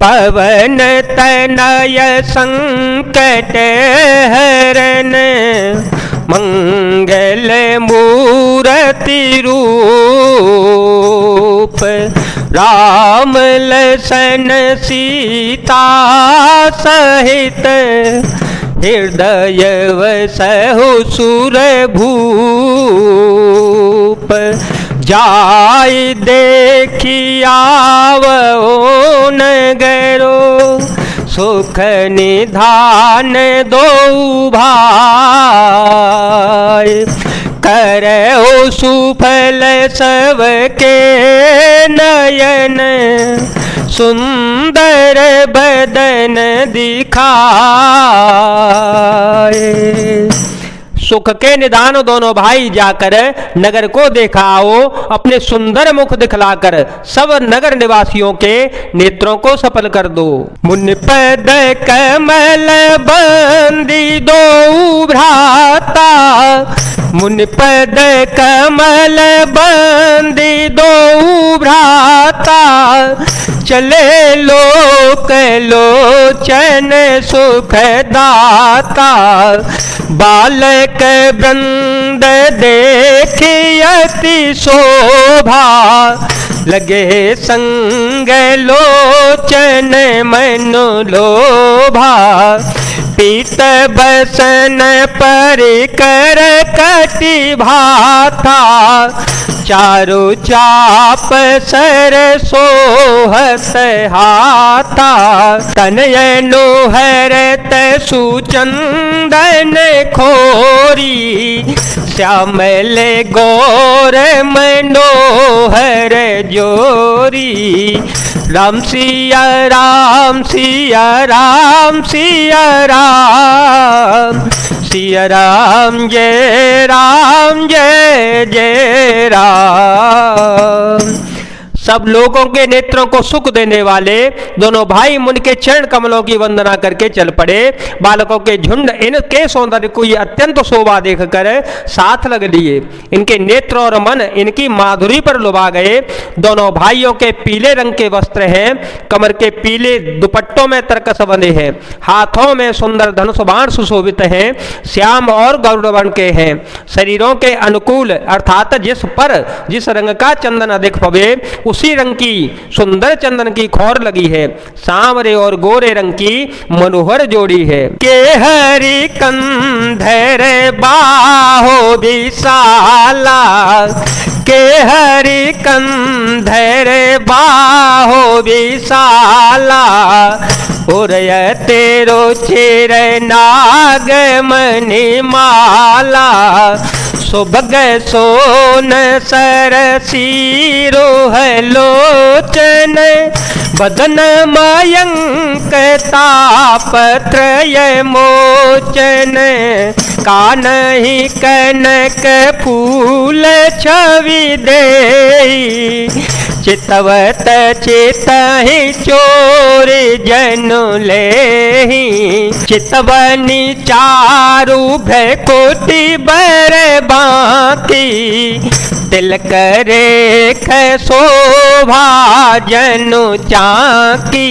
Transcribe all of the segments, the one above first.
पवन तनय संकट हरन मंगल मूर्ति रूप। राम लसन सीता सहित हृदय वसहु सुर भूप। जाय देखियावो नगरो सुख निधान दो भाई। करहु सुफल सबके नयन सुंदर बदन दिखाए। सुख के निदान दोनों भाई जाकर नगर को देखा आओ, अपने सुंदर मुख दिखलाकर सब नगर निवासियों के नेत्रों को सफल कर दो। मुनि पद कमल बंदी दो भ्राता, मुनि पद कमल बंदी दो भ्राता। चले लोक लोचन सुखदाता, बालक वृंद देखी अति शोभा। लगे संग लोचन मनु लोभा, पीत बसन परिकर कटि भाथा। चारु चाप सर सोहत हाथा, तनयनु हरत सुचंदन खोरी। श्यामल गौर मनोहर जोरी। राम सिया राम सिया राम सिया राम, सिया राम जय जय राम। सब लोगों के नेत्रों को सुख देने वाले दोनों भाई मुनि के चरण कमलों की वंदना करके चल पड़े। बालकों के झुंड इनके सौंदर्य को ये अत्यंत शोभा देखकर साथ लग लिए। इनके नेत्र और मन इनकी माधुरी पर लुभा गए। दोनों भाइयों के पीले रंग के वस्त्र हैं, कमर के पीले दुपट्टों में तरकस बंधे हैं, हाथों में सुंदर धनुष बाण सुशोभित हैं, श्याम और गरुड़ वर्ण के हैं। शरीरों के अनुकूल अर्थात जिस पर जिस रंग का चंदन अधिक पवे उसी रंग की सुंदर चंदन की खोर लगी है। सांवरे और गोरे रंग की मनोहर जोड़ी है। के हरि कंधर बाहो विशाला, के हरि कंधर बाहो विशाला। उरय तेरो चिर नाग मणि माला। सुभग सोन सरसी रोह लोचन, बदन मयंक तापत्रय मोचन। कानहि कनक फूल छवि देहि, चितवत चितहि चोर जनु लेहि। चितवनी चारु भ्रकुटि बर बांकी, तिलक रेख शोभा जनु चाकी।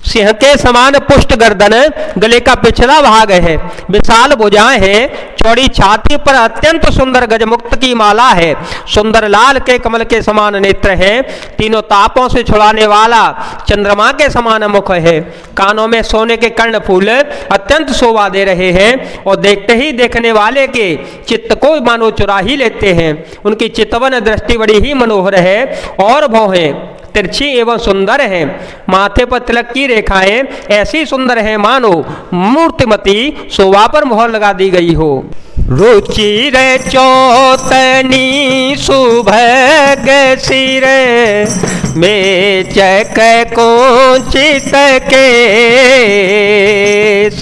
सिंह के समान पुष्ट गर्दन, गले का पिछला भाग है, विशाल भुजाएं हैं, चौड़ी छाती पर अत्यंत सुंदर गजमुक्त की माला है। सुंदर लाल के कमल के समान नेत्र हैं, तीनों तापों से छुड़ाने वाला चंद्रमा के समान मुख है। कानों में सोने के कर्णफूल अत्यंत शोभा दे रहे हैं और देखते ही देखने वाले के चित्त को मानो चुरा ही लेते हैं। उनकी चितवन दृष्टि बड़ी ही मनोहर है और भौहें तिरछी एवं सुंदर है। माथे पर तिलक की रेखाएं ऐसी सुंदर हैं मानो मूर्तिमती शोभा पर मोहर लगा दी गई हो। रुचिर चौतनी सुभग सिर, मेचक कुंचित केस।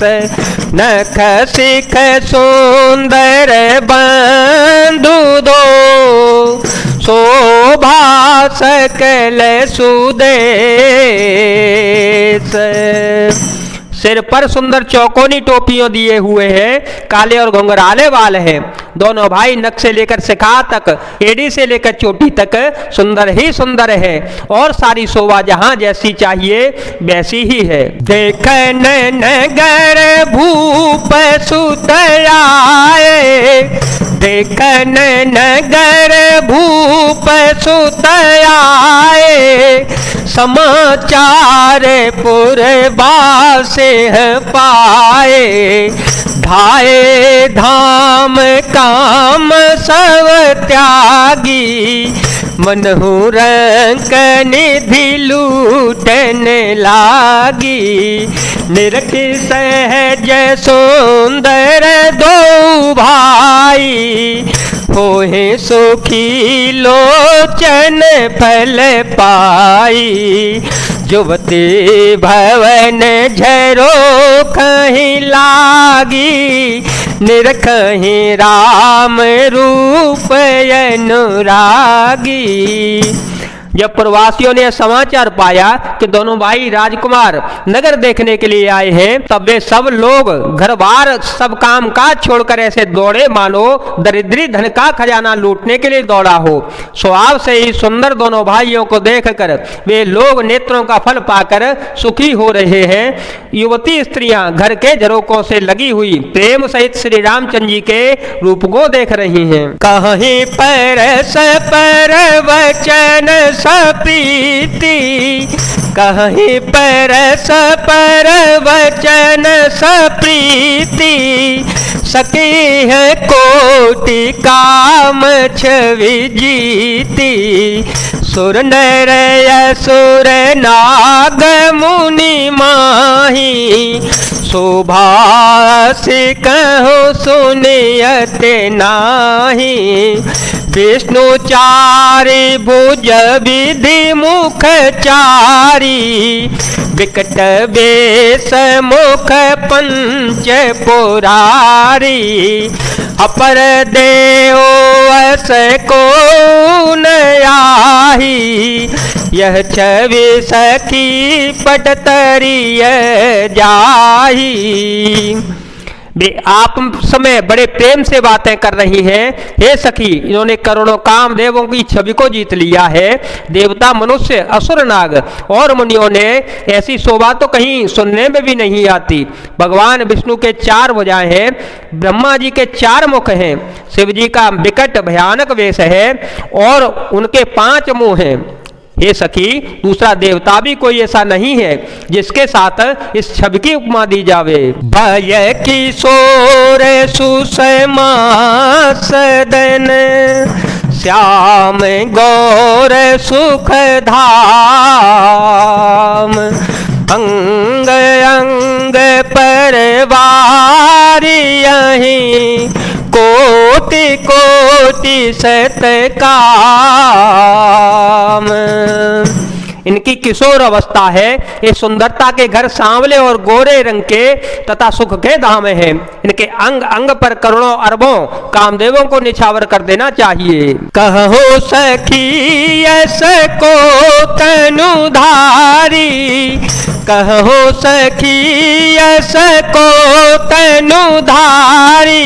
नख शिख सुंदर बंधु दो, शोभा सकल सुदेश। सिर पर सुंदर चौकोनी टोपियों दिए हुए हैं, काले और घुंघराले बाल हैं। दोनों भाई नक से लेकर शिखा तक, एड़ी से लेकर चोटी तक सुंदर ही सुंदर है और सारी शोभा जहां जैसी चाहिए वैसी ही है। देखन नगर भूप सुत आए, देखन नगर भूप सुत आए, समाचार पुरबासे पाए, धाये धाम काम सब त्यागी, मनहु रंक निधि लूटन लागी, निरख सहज सुंदर दो भाई, होए सुखी लोचन फल पाई, जुवती भवन झरो कहीं लागी, निरखहि राम रूप अनुरागी। जब प्रवासियों ने समाचार पाया कि दोनों भाई राजकुमार नगर देखने के लिए आए हैं, तब वे सब लोग घर बार सब काम काज छोड़कर ऐसे दौड़े मानो दरिद्री धन का खजाना लूटने के लिए दौड़ा हो। स्वभाव से ही सुंदर दोनों भाइयों को देखकर वे लोग नेत्रों का फल पाकर सुखी हो रहे हैं। युवती स्त्रियां घर के झरोकों से लगी हुई प्रेम सहित श्री रामचंद्र जी के रूप को देख रही हैं। कहीं परस पर वचन सप्रीति, कहीं परस पर वचन सप्रीति, सकी है कोटि काम छवि जीती, सुर नर असुर नाग मुनि माही, शोभा से कहो सुनियत नाही, विष्णु चारि भुज विधि मुख चारि, विकट बेस मुख पंच पुरारी, अपर देव अस को नयाही, यह छवि सखी पटतरिय जाही। वे आप समय बड़े प्रेम से बातें कर रही हैं। हे सखी, इन्होंने करोड़ों काम देवों की छवि को जीत लिया है। देवता, मनुष्य, असुर, नाग और मुनियों ने ऐसी शोभा तो कहीं सुनने में भी नहीं आती। भगवान विष्णु के 4 भुजाएं हैं, ब्रह्मा जी के 4 मुख हैं, शिव जी का विकट भयानक वेश है और उनके 5 मुंह हैं। हे सखी, दूसरा देवता भी कोई ऐसा नहीं है जिसके साथ इस छवि की उपमा दी जावे। भय किशोर सुषमा सदन, श्याम गौर सुख धाम, अंग अंग परवारी यहीं, कोटि कोटि सतकाम। इनकी किशोर अवस्था है। ये सुंदरता के घर सांवले और गोरे रंग के तथा सुख के धाम हैं। इनके अंग अंग पर करोड़ों अरबों कामदेवों को निछावर कर देना चाहिए। कहो सखी यस को तनुधारी, कहो सखी यस को तनुधारी,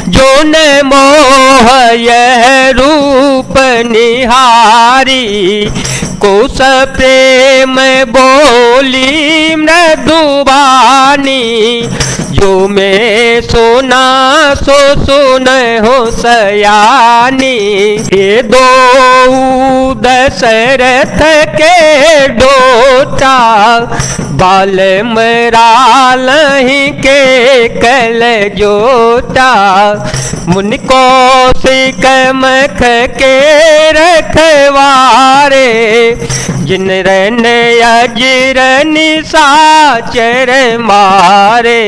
जो न मोह यह रूप निहारी, कोस प्रेम बोली मृदुबानी, जो मैं सोना सो सुन हो सयानी। ये दो दशरथ के डोटा, बाल मराल के कल जोटा, मुनि कौशिक मख के रखवारे, जिन रन अजर निशाचर मारे।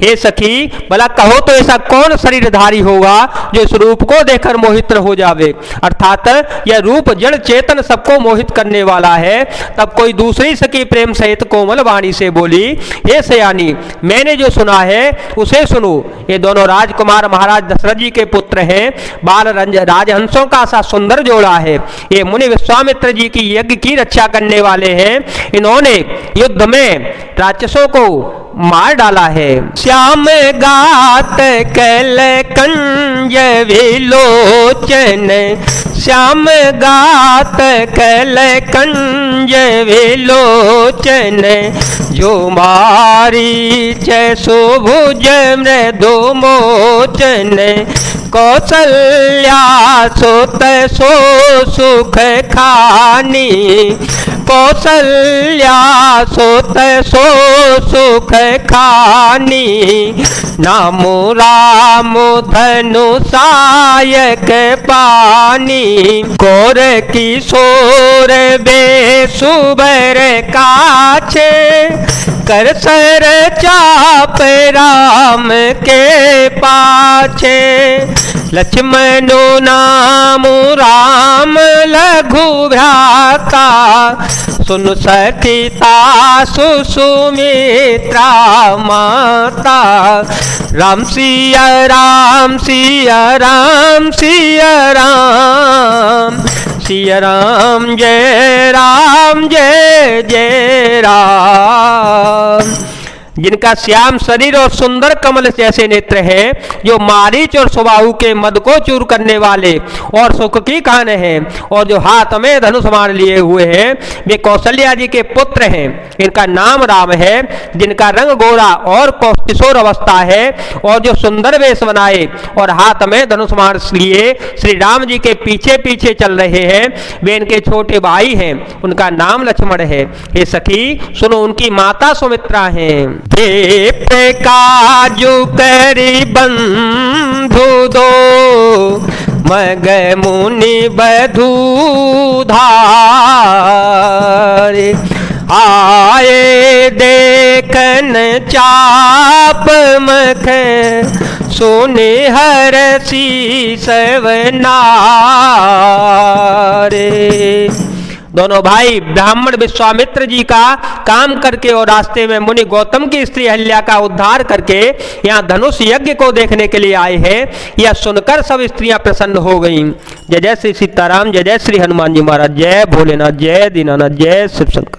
हे सखी, भला कहो तो ऐसा कौन शरीरधारी होगा जो इस रूप को देखकर मोहित हो जावे। अर्थात यह रूप जड़ चेतन सबको मोहित करने वाला है। तब कोई दूसरी सखी प्रेम सहित कोमल वाणी से बोली, हे सयानी, मैंने जो सुना है उसे सुनो। ये दोनों राजकुमार महाराज दशरथ जी के पुत्र हैं। बाल राजहंसों का सा सुंदर जोड़ा है। ये मुनि विश्वामित्र जी की यज्ञ की रक्षा करने वाले हैं। इन्होंने युद्ध में राक्षसों को मार डाला है। श्याम गात कल कंज विलोचन, श्याम गात कल कंज विलोचन, जो मारी सुभुज मृदु मोचन, कौसल्या सुत सो सुख खानी, कौसल्या सुत सो सुख खानी, नामो राम धनु सायक पानी, गौर किशोर बेसुबर काछे, कर सर चाप राम के पाछे, लक्ष्मणो नाम राम लघु भ्राता, सुन सखीता सुमित्रा माता, राम सिया राम सिया राम सिया राम, सिया राम जय जय राम। जिनका श्याम शरीर और सुंदर कमल जैसे नेत्र हैं, जो मारीच और सुबाहु के मद को चूर करने वाले और सुख की कान हैं, और जो हाथ में धनुष मान लिए हुए हैं, वे कौशल्या जी के पुत्र हैं। इनका नाम राम है। जिनका रंग गोरा और किशोर अवस्था है, और जो सुंदर वेश बनाए और हाथ में धनुष मान लिए श्री राम जी के पीछे पीछे चल रहे हैं, वे इनके छोटे भाई हैं। उनका नाम लक्ष्मण है। हे सखी सुनो, उनकी माता सुमित्रा हैं। काजू करी बंधु दो, मग मुनि बधू धारे, आए देखन चाप मख, सोने हरसी सवनारे। दोनों भाई ब्राह्मण विश्वामित्र जी का काम करके और रास्ते में मुनि गौतम की स्त्री अहल्या का उद्धार करके यहाँ धनुष यज्ञ को देखने के लिए आए हैं। यह सुनकर सब स्त्रियां प्रसन्न हो गईं। जय जय श्री सीताराम, जय जय श्री हनुमान जी महाराज, जय भोलेनाथ, जय दीनानाथ, जय शिव शंकर।